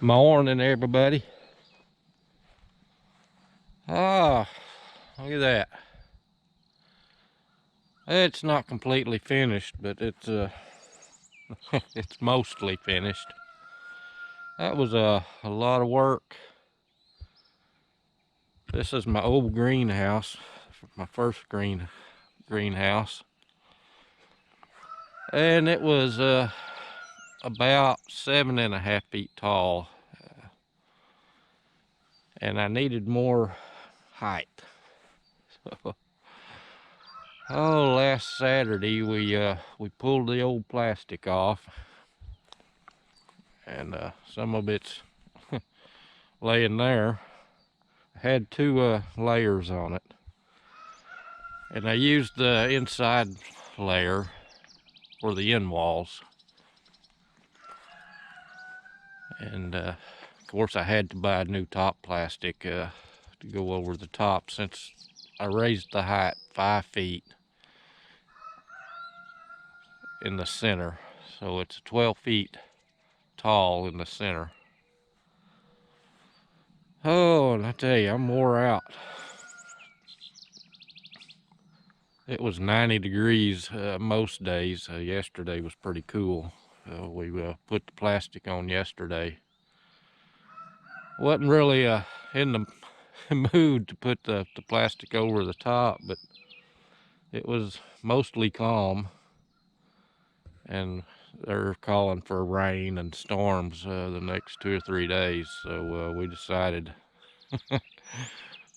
Morning, everybody. Ah, look at that. It's not completely finished, but it's it's mostly finished. That was a lot of work. This is my old greenhouse, my first greenhouse, and it was about 7.5 feet tall, and I needed more height. Oh, last Saturday we pulled the old plastic off, and some of it's laying there. I had two layers on it, and I used the inside layer for the end walls, and of course I had to buy new top plastic to go over the top, since I raised the height 5 feet in the center, so it's 12 feet tall in the center. Oh, and I tell you, I'm wore out. It was 90 degrees most days. Yesterday was pretty cool. We put the plastic on yesterday. Wasn't really in the mood to put the plastic over the top, but it was mostly calm, and they're calling for rain and storms the next 2 or 3 days, so we decided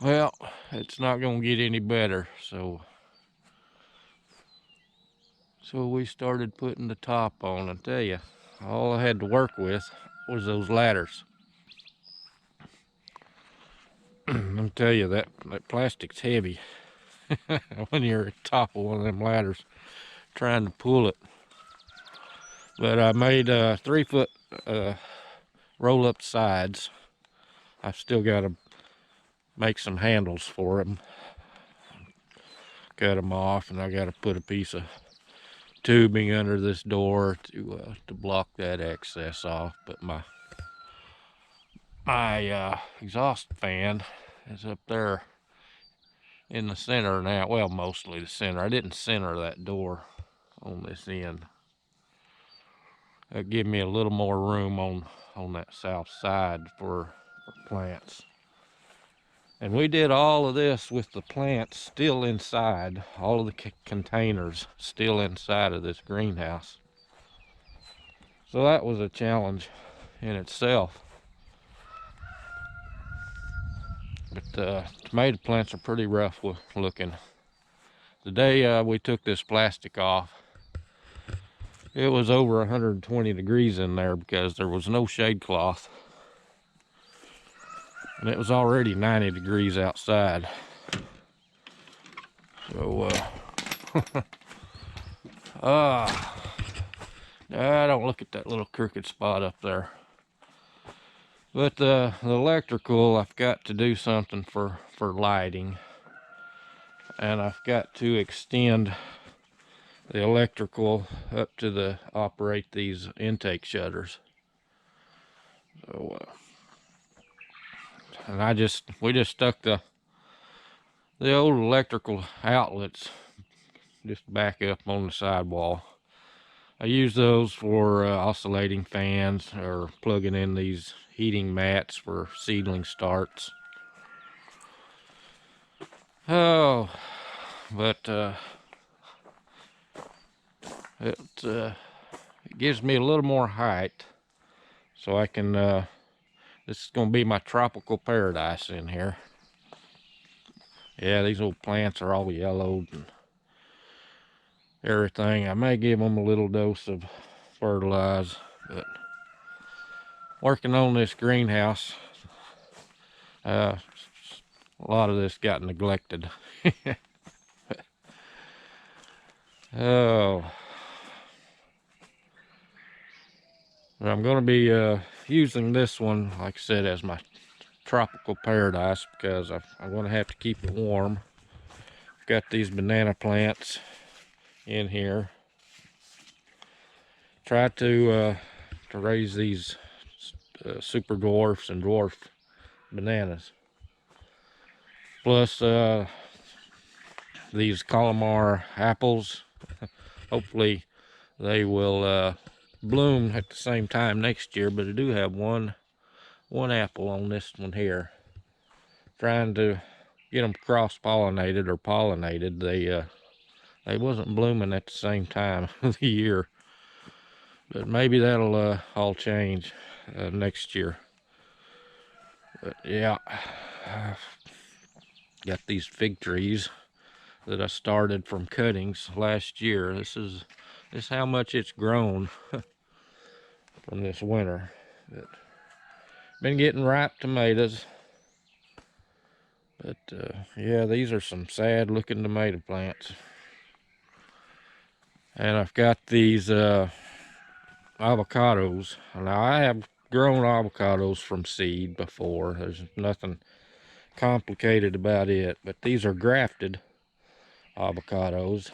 well, it's not gonna get any better, so we started putting the top on. I tell you, all I had to work with was those ladders. I'll tell you, that plastic's heavy when you're at the top of one of them ladders trying to pull it. But I made 3 foot roll up sides. I've still got to make some handles for them, cut them off, and I got to put a piece of tubing under this door to block that excess off. But my exhaust fan is up there in the center now. Well, mostly the center. I didn't center that door on this end. That give me a little more room on that south side for plants. And we did all of this with the plants still inside, all of the containers still inside of this greenhouse. So that was a challenge in itself. But tomato plants are pretty rough looking. The day we took this plastic off, it was over 120 degrees in there because there was no shade cloth. And it was already 90 degrees outside. So, don't look at that little crooked spot up there. But the electrical, I've got to do something for lighting. And I've got to extend the electrical up to operate these intake shutters. So, and we just stuck the old electrical outlets just back up on the sidewall. I use those for oscillating fans, or plugging in these heating mats for seedling starts. Oh, but it gives me a little more height, so I can this is going to be my tropical paradise in here. Yeah, these old plants are all yellowed and everything. I may give them a little dose of fertilizer, but working on this greenhouse, a lot of this got neglected. Oh, I'm going to be using this one, like I said, as my tropical paradise, because I'm going to have to keep it warm. I've got these banana plants in here. Try to raise these super dwarfs and dwarf bananas. Plus these Calamar apples. Hopefully they will bloom at the same time next year, but I do have one apple on this one here. Trying to get them cross-pollinated or pollinated. They wasn't blooming at the same time of the year, but maybe that'll all change next year. But yeah, I've got these fig trees that I started from cuttings last year. This is how much it's grown from this winter. But been getting ripe tomatoes. But yeah, these are some sad looking tomato plants. And I've got these avocados. Now I have grown avocados from seed before. There's nothing complicated about it, but these are grafted avocados.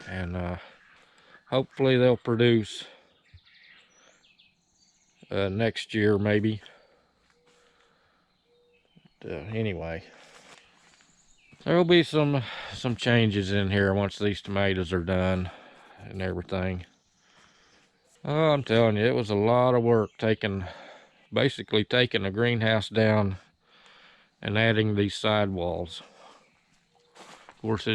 And hopefully they'll produce next year maybe. Anyway, there will be some changes in here once these tomatoes are done and everything. Oh, I'm telling you, it was a lot of work basically taking a greenhouse down and adding these sidewalls. Of course,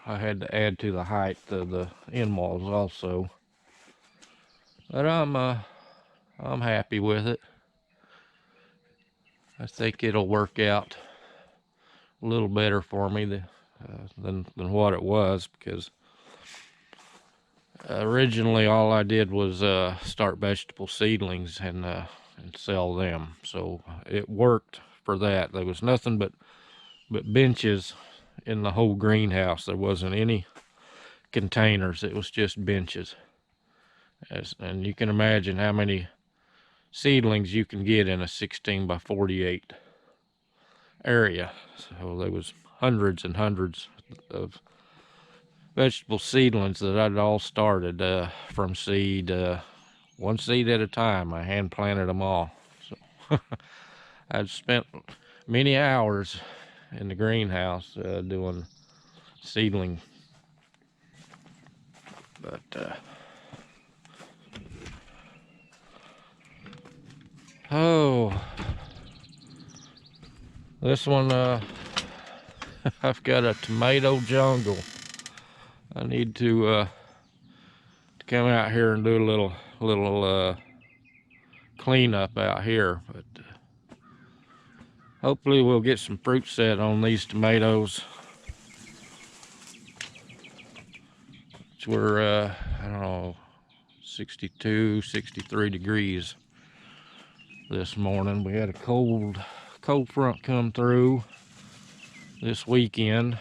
I had to add to the height of the end walls also. But I'm happy with it. I think it'll work out a little better for me than what it was, because originally all I did was start vegetable seedlings and sell them. So it worked for that. There was nothing but benches in the whole greenhouse. There wasn't any containers. It was just benches. And you can imagine how many seedlings you can get in a 16 by 48 area. So there was hundreds and hundreds of vegetable seedlings that I'd all started from seed, one seed at a time. I hand planted them all. So I'd spent many hours in the greenhouse doing seedling. But oh, this one I've got a tomato jungle. I need to come out here and do a little cleanup out here. But hopefully we'll get some fruit set on these tomatoes. Which were I don't know, 62, 63 degrees this morning. We had a cold front come through this weekend,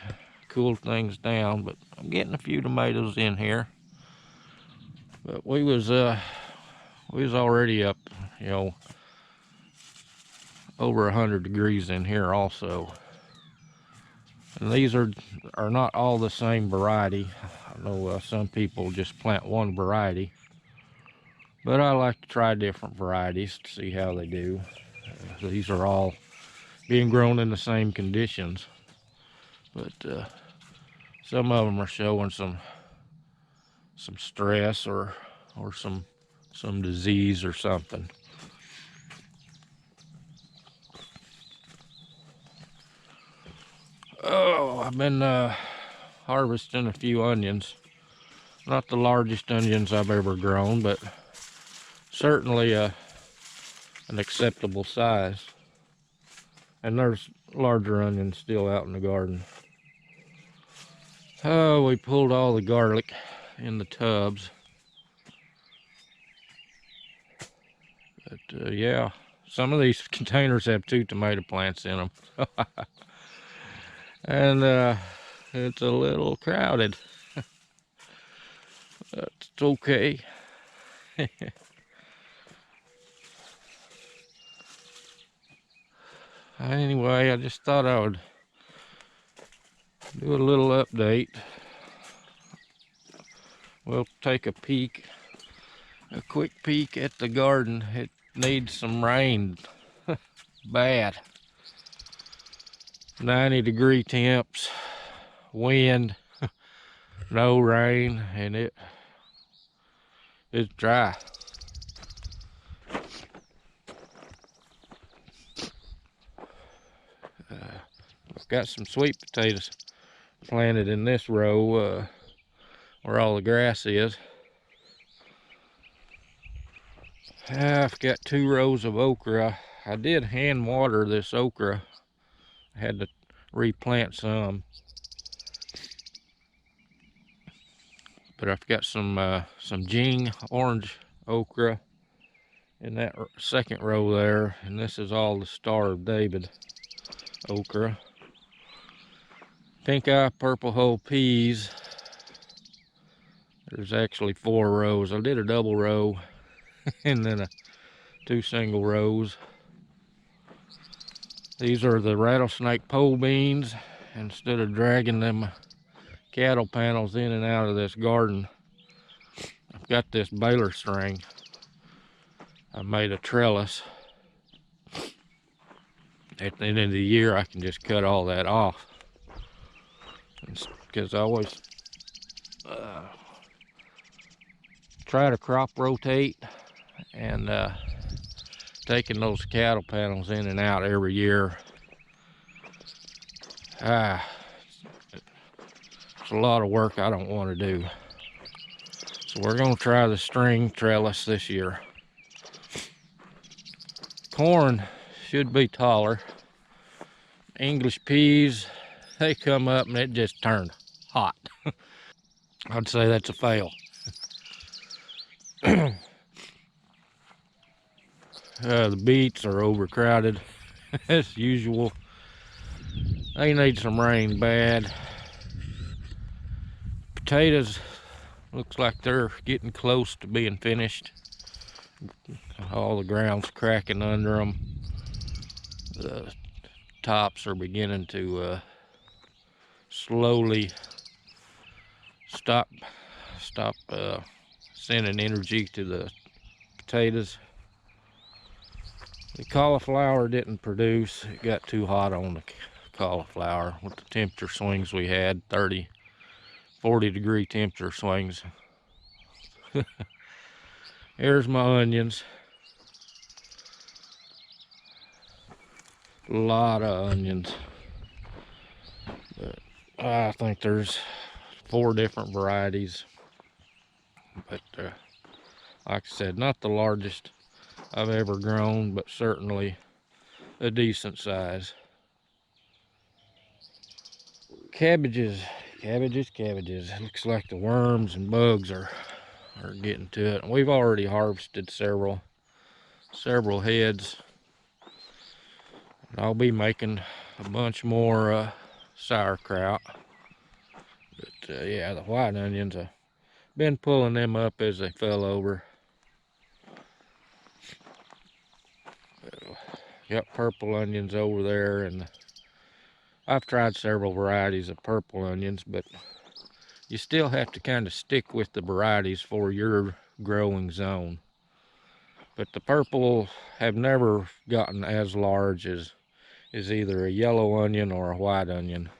cooled things down, but I'm getting a few tomatoes in here. But we was already up, you know, over 100 degrees in here also. And these are not all the same variety. I know some people just plant one variety, but I like to try different varieties to see how they do. These are all being grown in the same conditions, but some of them are showing some stress or some disease or something. Oh, I've been harvesting a few onions. Not the largest onions I've ever grown, but certainly an acceptable size. And there's larger onions still out in the garden. Oh, we pulled all the garlic in the tubs. But yeah, some of these containers have 2 tomato plants in them. And it's a little crowded. But it's okay. Anyway, I just thought I would do a little update. We'll take a peek A quick peek at the garden. It needs some rain bad. 90-degree temps, wind, no rain, and it's dry. I've got some sweet potatoes planted in this row where all the grass is. I've got 2 rows of okra. I did hand water this okra. I had to replant some. But I've got some Jing orange okra in that second row there, and this is all the Star of David okra. Pink eye purple hull peas. There's actually 4 rows. I did a double row and then 2 single rows. These are the rattlesnake pole beans. Instead of dragging them cattle panels in and out of this garden, I've got this baler string. I made a trellis. At the end of the year, I can just cut all that off. Because I always try to crop rotate, and taking those cattle panels in and out every year, it's a lot of work I don't want to do. So we're going to try the string trellis this year. Corn should be taller. English peas, they come up and it just turned hot. I'd say that's a fail. The beets are overcrowded as usual. They need some rain bad. Potatoes, looks like they're getting close to being finished. All the ground's cracking under them. The tops are beginning to slowly stop sending energy to the potatoes. The cauliflower didn't produce. It got too hot on the cauliflower with the temperature swings we had, 30, 40-degree temperature swings. Here's my onions. A lot of onions. But I think there's 4 different varieties. But like I said, not the largest I've ever grown, but certainly a decent size. Cabbages. It looks like the worms and bugs are getting to it. We've already harvested several heads. I'll be making a bunch more sauerkraut. But yeah, the white onions, I've been pulling them up as they fell over. Got purple onions over there, and I've tried several varieties of purple onions, but you still have to kind of stick with the varieties for your growing zone. But the purple have never gotten as large as either a yellow onion or a white onion.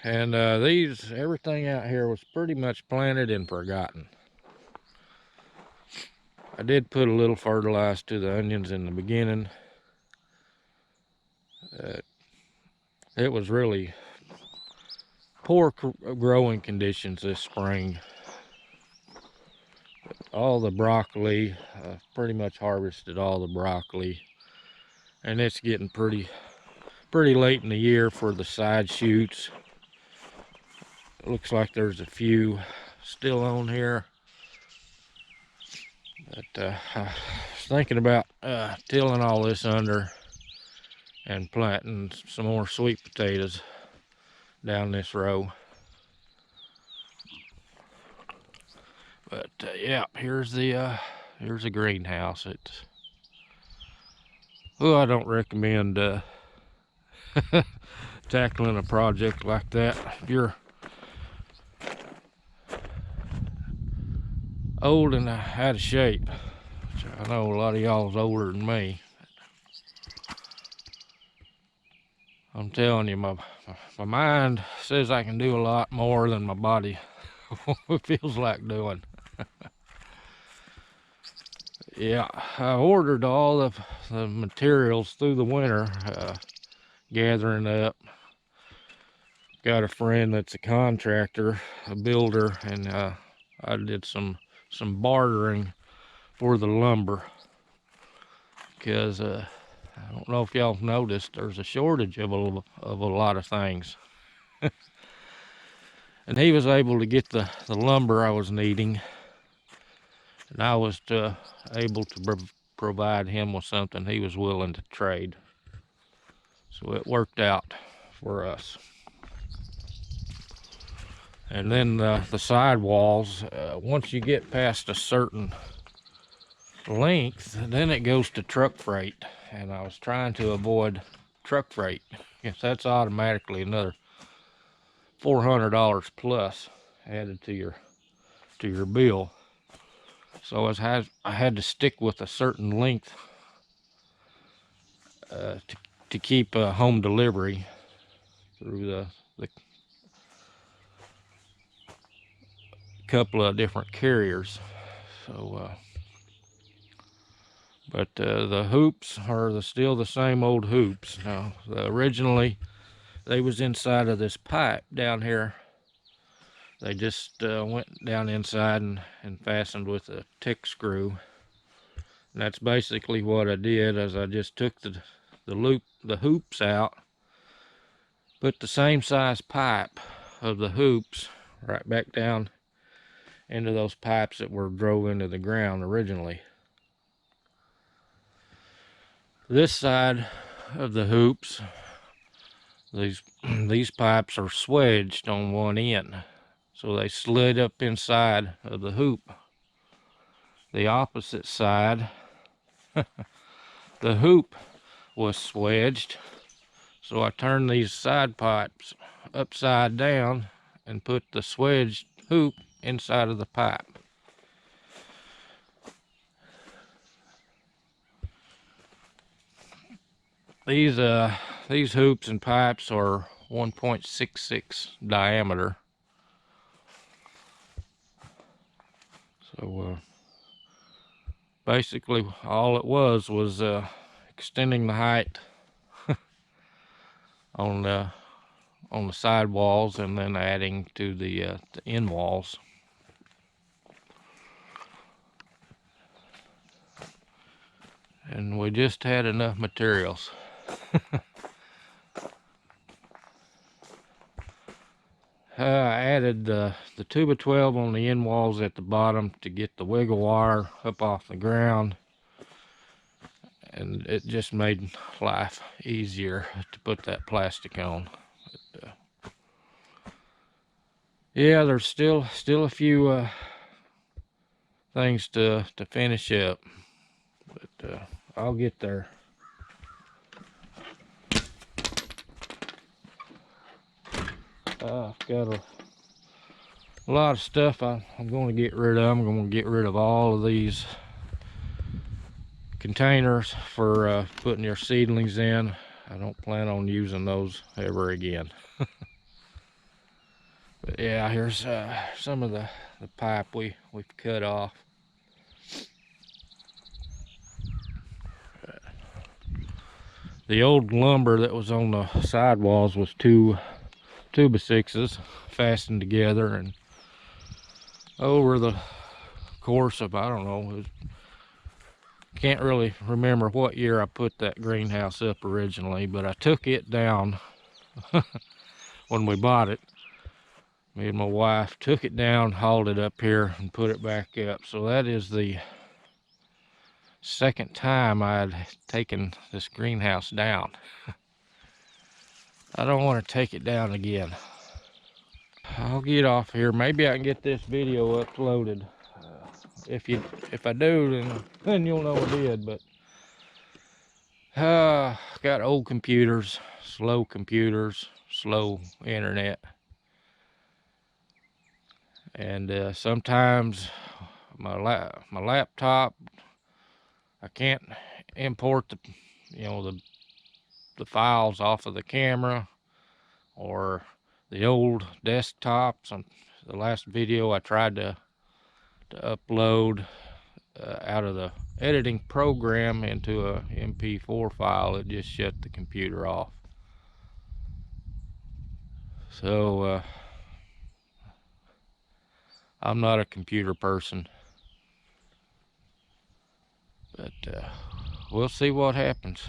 And everything out here was pretty much planted and forgotten. I did put a little fertilizer to the onions in the beginning. It was really poor growing conditions this spring. But all the broccoli, pretty much harvested all the broccoli, and it's getting pretty late in the year for the side shoots. It looks like there's a few still on here. But I was thinking about tilling all this under and planting some more sweet potatoes down this row. But yeah, here's the greenhouse. I don't recommend tackling a project like that if you're old and out of shape. Which I know a lot of y'all is older than me. I'm telling you, my mind says I can do a lot more than my body feels like doing. Yeah, I ordered all of the materials through the winter, gathering up. Got a friend that's a contractor, a builder, and I did some bartering for the lumber, because I don't know if y'all noticed, there's a shortage of a lot of things. And he was able to get the lumber I was needing, and I was able to provide him with something he was willing to trade. So it worked out for us. And then the side walls, once you get past a certain length, then it goes to truck freight. And I was trying to avoid truck freight. Yes, that's automatically another $400 plus added to your bill. So I had to stick with a certain length to keep home delivery through the couple of different carriers. So but the hoops are still the same old hoops. Now originally they was inside of this pipe down here. They just went down inside and fastened with a tick screw. And that's basically what I did, as I just took the hoops out, put the same size pipe of the hoops right back down into those pipes that were drove into the ground originally. This side of the hoops, these pipes are swedged on one end, so they slid up inside of the hoop. The opposite side, the hoop was swedged, so I turned these side pipes upside down and put the swedged hoop inside of the pipe. These hoops and pipes are 1.66 diameter. So basically all it was extending the height on the side walls, and then adding to the end walls. And we just had enough materials. I added the 2x12 on the end walls at the bottom to get the wiggle wire up off the ground, and it just made life easier to put that plastic on. But, yeah, there's still a few things to finish up, but I'll get there. I've got a lot of stuff I'm going to get rid of. I'm going to get rid of all of these containers for putting your seedlings in. I don't plan on using those ever again. But yeah, here's some of the pipe we've cut off. The old lumber that was on the sidewalls was two 2x6s fastened together, and over the course of, I don't know, can't really remember what year I put that greenhouse up originally, but I took it down when we bought it. Me and my wife took it down, hauled it up here, and put it back up. So that is the second time I'd taken this greenhouse down. I don't want to take it down again. I'll get off here. Maybe I can get this video uploaded. If I do, then you'll know I did. But got old computers, slow internet, and sometimes my laptop. I can't import the files off of the camera or the old desktops. On the last video I tried to upload out of the editing program into a MP4 file, it just shut the computer off. So I'm not a computer person, but we'll see what happens.